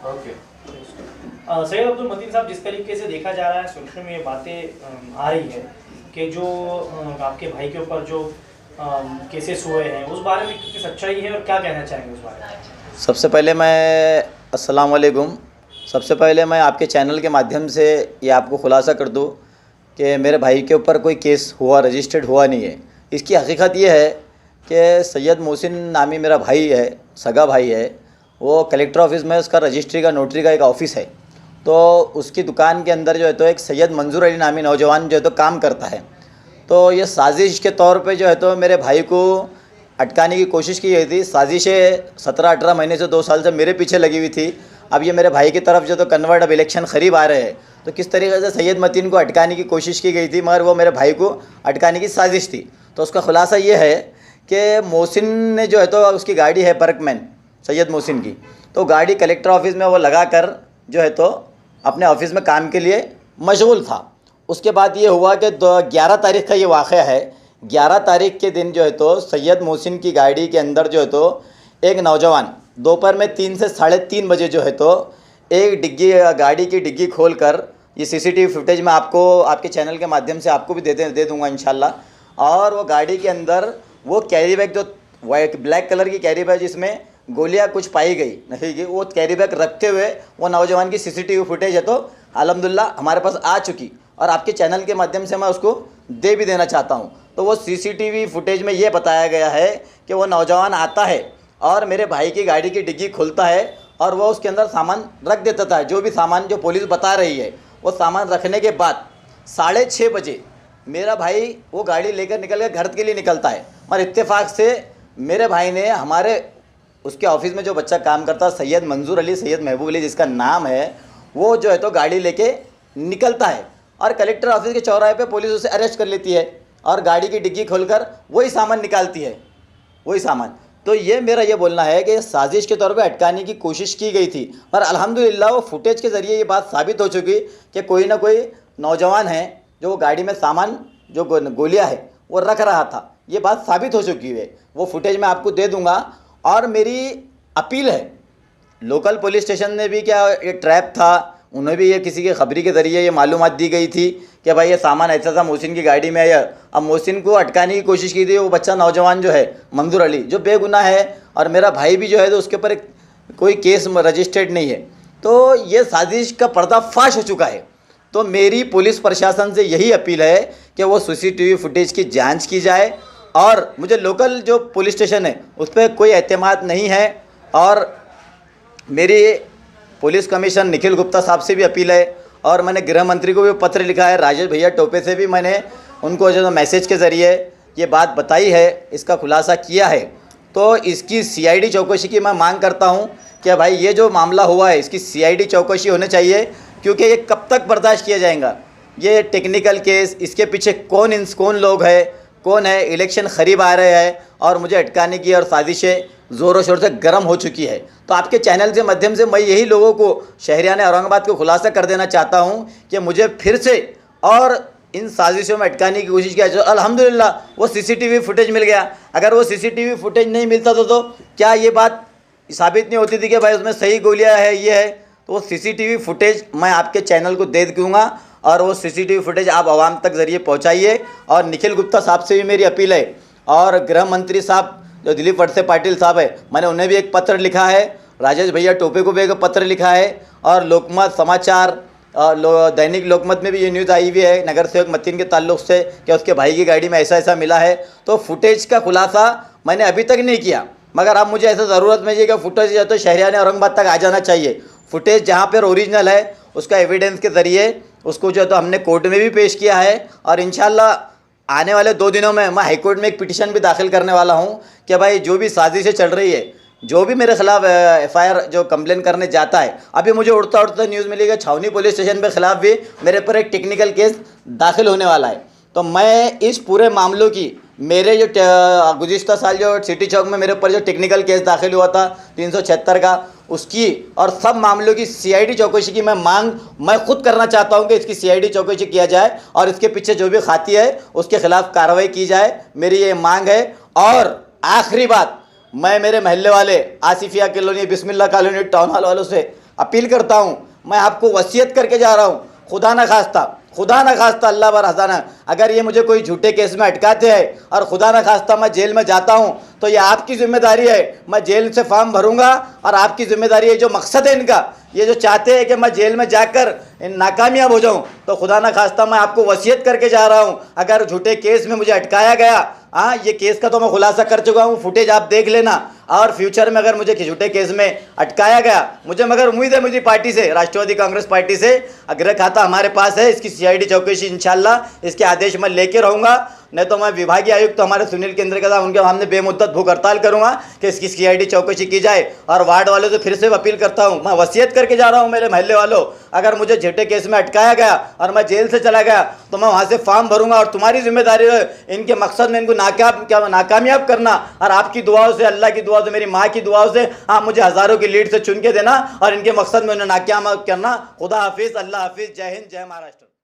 Okay. Syed Abdul Mateen साहब, जिस तरीके से देखा जा रहा है, सुनने में ये बातें आ रही है कि जो आपके भाई के ऊपर जो केसेस हुए हैं, उस बारे में कितनी सच्चाई है और क्या कहना चाहेंगे उस बारे में? सबसे पहले मैं अस्सलाम वालेकुम। सबसे पहले मैं आपके चैनल के माध्यम से ये आपको खुलासा कर दूं कि मेरे भाई के ऊपर कोई केस हुआ, रजिस्टर्ड हुआ नहीं है। इसकी हकीकत ये है कि सैयद मोहसिन नामी मेरा भाई है, सगा भाई है। वो कलेक्टर ऑफिस में उसका रजिस्ट्री का, नोटरी का एक ऑफ़िस है। तो उसकी दुकान के अंदर जो है तो एक सैयद मंजूर अली नामी नौजवान जो है तो काम करता है। तो ये साजिश के तौर पे जो है तो मेरे भाई को अटकाने की कोशिश की गई थी। साजिशें 17-18 महीने से 2 साल से मेरे पीछे लगी हुई थी। अब ये मेरे भाई की तरफ जो तो कन्वर्ट, अब इलेक्शन करीब आ रहे हैं, तो किस तरीके से सैयद मतीन को अटकाने की कोशिश की गई थी, मगर वो मेरे भाई को अटकाने की साजिश थी। तो उसका खुलासा ये है कि मोहसिन ने जो है तो उसकी गाड़ी है बर्कमैन, सैयद मोहसिन की, तो गाड़ी कलेक्टर ऑफिस में वो लगा कर जो है तो अपने ऑफिस में काम के लिए मशगूल था। उसके बाद ये हुआ कि 11 तारीख़ का ये वाक़या है। 11 तारीख़ के दिन जो है तो सैयद मोहसिन की गाड़ी के अंदर जो है तो एक नौजवान दोपहर में 3 से 3:30 बजे जो है तो एक डिग्गी, गाड़ी की डिग्गी खोल कर, ये सीसीटीवी फुटेज मैं आपको आपके चैनल के माध्यम से आपको भी दे दूँगा इंशाल्लाह। और वो गाड़ी के अंदर वो कैरी बैग, जो वाइट ब्लैक कलर की कैरी बैग जिसमें गोलियां कुछ पाई गई नहीं गई, वो कैरी बैग रखते हुए वो नौजवान की सीसीटीवी फुटेज है तो अल्हम्दुलिल्लाह हमारे पास आ चुकी, और आपके चैनल के माध्यम से मैं उसको दे भी देना चाहता हूं। तो वो सीसीटीवी फुटेज में ये बताया गया है कि वो नौजवान आता है और मेरे भाई की गाड़ी की डिग्गी खोलता है और वो उसके अंदर सामान रख देता था। जो भी सामान जो पुलिस बता रही है, वो सामान रखने के बाद 6:30 बजे मेरा भाई वो गाड़ी लेकर निकल कर घर के लिए निकलता है। और इत्तेफाक से मेरे भाई ने हमारे उसके ऑफिस में जो बच्चा काम करता है, सैयद मंजूर अली, सैयद महबूब अली जिसका नाम है, वो जो है तो गाड़ी लेके निकलता है और कलेक्टर ऑफिस के चौराहे पे पुलिस उसे अरेस्ट कर लेती है और गाड़ी की डिग्गी खोलकर वही सामान निकालती है, वही सामान। तो ये मेरा ये बोलना है कि साजिश के तौर पे अटकाने की कोशिश की गई थी, पर अल्हम्दुलिल्लाह वो फुटेज के ज़रिए ये बात साबित हो चुकी कि कोई ना कोई नौजवान है जो गाड़ी में सामान, जो गोलियाँ है वो रख रहा था। ये बात साबित हो चुकी है। वो फुटेज मैं आपको दे दूँगा। और मेरी अपील है, लोकल पुलिस स्टेशन ने भी, क्या ये ट्रैप था, उन्हें भी ये किसी के खबरी के ज़रिए ये मालूमात दी गई थी कि भाई ये सामान ऐसा था मोहसिन की गाड़ी में है। अब मोहसिन को अटकाने की कोशिश की थी। वो बच्चा नौजवान जो है मंजूर अली, जो बेगुनाह है, और मेरा भाई भी जो है तो उसके ऊपर कोई केस रजिस्टर्ड नहीं है। तो ये साजिश का पर्दाफाश हो चुका है। तो मेरी पुलिस प्रशासन से यही अपील है कि वो सीसीटीवी फुटेज की जाँच की जाए। और मुझे लोकल जो पुलिस स्टेशन है उस पर कोई एतमाद नहीं है। और मेरी पुलिस कमिश्नर निखिल गुप्ता साहब से भी अपील है, और मैंने गृह मंत्री को भी पत्र लिखा है, राजेश भैया टोपे से भी मैंने उनको जो मैसेज के ज़रिए ये बात बताई है, इसका खुलासा किया है। तो इसकी सीआईडी चौकसी की मैं मांग करता हूँ कि भाई ये जो मामला हुआ है इसकी सीआईडी चौकसी होनी चाहिए, क्योंकि ये कब तक बर्दाश्त किया जाएगा। ये टेक्निकल केस, इसके पीछे कौन लोग है, कौन है, इलेक्शन करीब आ रहे हैं और मुझे अटकाने की और साजिशें ज़ोरों शोर से गर्म हो चुकी है। तो आपके चैनल के माध्यम से मैं यही लोगों को, शहरियान औरंगाबाद को खुलासा कर देना चाहता हूं कि मुझे फिर से और इन साजिशों में अटकाने की कोशिश किया। जो अल्हम्दुलिल्लाह वो सीसीटीवी फुटेज मिल गया। अगर वो सीसीटीवी फुटेज नहीं मिलता तो क्या ये बात साबित नहीं होती थी कि भाई उसमें सही गोलियाँ है, ये है। तो वो सीसीटीवी फुटेज मैं आपके चैनल को दे दूँगा और वो सीसीटीवी फुटेज आप आवाम तक ज़रिए पहुँचाइए। और निखिल गुप्ता साहब से भी मेरी अपील है, और गृह मंत्री साहब जो दिलीप वत्से पाटिल साहब है, मैंने उन्हें भी एक पत्र लिखा है, राजेश भैया टोपे को भी एक पत्र लिखा है, और लोकमत समाचार, दैनिक लोकमत में भी ये न्यूज़ आई हुई है नगर सेवक मतीन के ताल्लुक़ से कि उसके भाई की गाड़ी में ऐसा मिला है। तो फुटेज का खुलासा मैंने अभी तक नहीं किया, मगर अब मुझे ऐसा ज़रूरत में है कि फुटेज जो तो शहरियान औरंगाबाद तक आ जाना चाहिए। फुटेज जहाँ पर ओरिजिनल है उसका एविडेंस के ज़रिए उसको जो है तो हमने कोर्ट में भी पेश किया है, और इंशाल्लाह आने वाले 2 दिनों में मैं हाईकोर्ट में एक पिटीशन भी दाखिल करने वाला हूं कि भाई जो भी साजिशें चल रही है, जो भी मेरे खिलाफ एफआईआर जो कंप्लेन करने जाता है, अभी मुझे उड़ता न्यूज़ मिली कि छावनी पुलिस स्टेशन के खिलाफ भी मेरे पर एक टेक्निकल केस दाखिल होने वाला है। तो मैं इस पूरे मामलों की, मेरे जो गुज़िश्ता साल जो सिटी चौक में मेरे ऊपर जो टेक्निकल केस दाखिल हुआ था 376 का, उसकी और सब मामलों की सीआईडी चौकसी की मैं खुद करना चाहता हूं कि इसकी सीआईडी चौकसी किया जाए और इसके पीछे जो भी खाती है उसके खिलाफ कार्रवाई की जाए, मेरी ये मांग है। और आखिरी बात, मैं मेरे महल्ले वाले आसिफिया कॉलोनी, बिस्मिल्लाह कॉलोनी, टाउन हॉल वालों से अपील करता हूँ, मैं आपको वसीयत करके जा रहा हूँ, खुदा न खास्ता अल्लाह बर हज़ाना, अगर ये मुझे कोई झूठे केस में अटकाते हैं और खुदा न खास्ता मैं जेल में जाता हूँ तो ये आपकी ज़िम्मेदारी है। मैं जेल से फॉर्म भरूंगा और आपकी ज़िम्मेदारी है। जो मकसद है इनका, ये जो चाहते हैं कि मैं जेल में जाकर नाकामयाब हो जाऊं, तो खुदा न खास्ता मैं आपको वसीयत करके जा रहा हूं, अगर झूठे केस में मुझे अटकाया गया, हाँ ये केस का तो मैं खुलासा कर चुका हूं, फुटेज आप देख लेना, और फ्यूचर में अगर मुझे झूठे केस में अटकाया गया, मुझे मगर उम्मीद है मुझे पार्टी से, राष्ट्रवादी कांग्रेस पार्टी से अग्र खाता हमारे पास है, इसकी CID चौकसी इंशाल्लाह इसके आदेश मैं लेके रहूँगा। नहीं तो मैं विभागीय आयुक्त तो हमारे सुनील केंद्र के साथ उनके सामने बेमुद्दत भूख हड़ताल करूंगा कि इसकी CID चौकसी की जाए। और वार्ड वालों से फिर से अपील करता हूं, मैं वसीयत करके जा रहा हूं मेरे महल्ले वालों, अगर मुझे झूठे केस में अटकाया गया और मैं जेल से चला गया तो मैं वहां से फॉर्म भरूंगा, और तुम्हारी जिम्मेदारी है इनके मकसद में इनको नाकामयाब करना, और आपकी दुआओं से, अल्लाह की दुआओं से, मेरी माँ की दुआओं से आप मुझे हज़ारों की लीड से चुन के देना और इनके मकसद में उन्हें नाकामयाब करना। खुदा हाफिज़, अल्लाह हाफिज़, जय हिंद, जय महाराष्ट्र।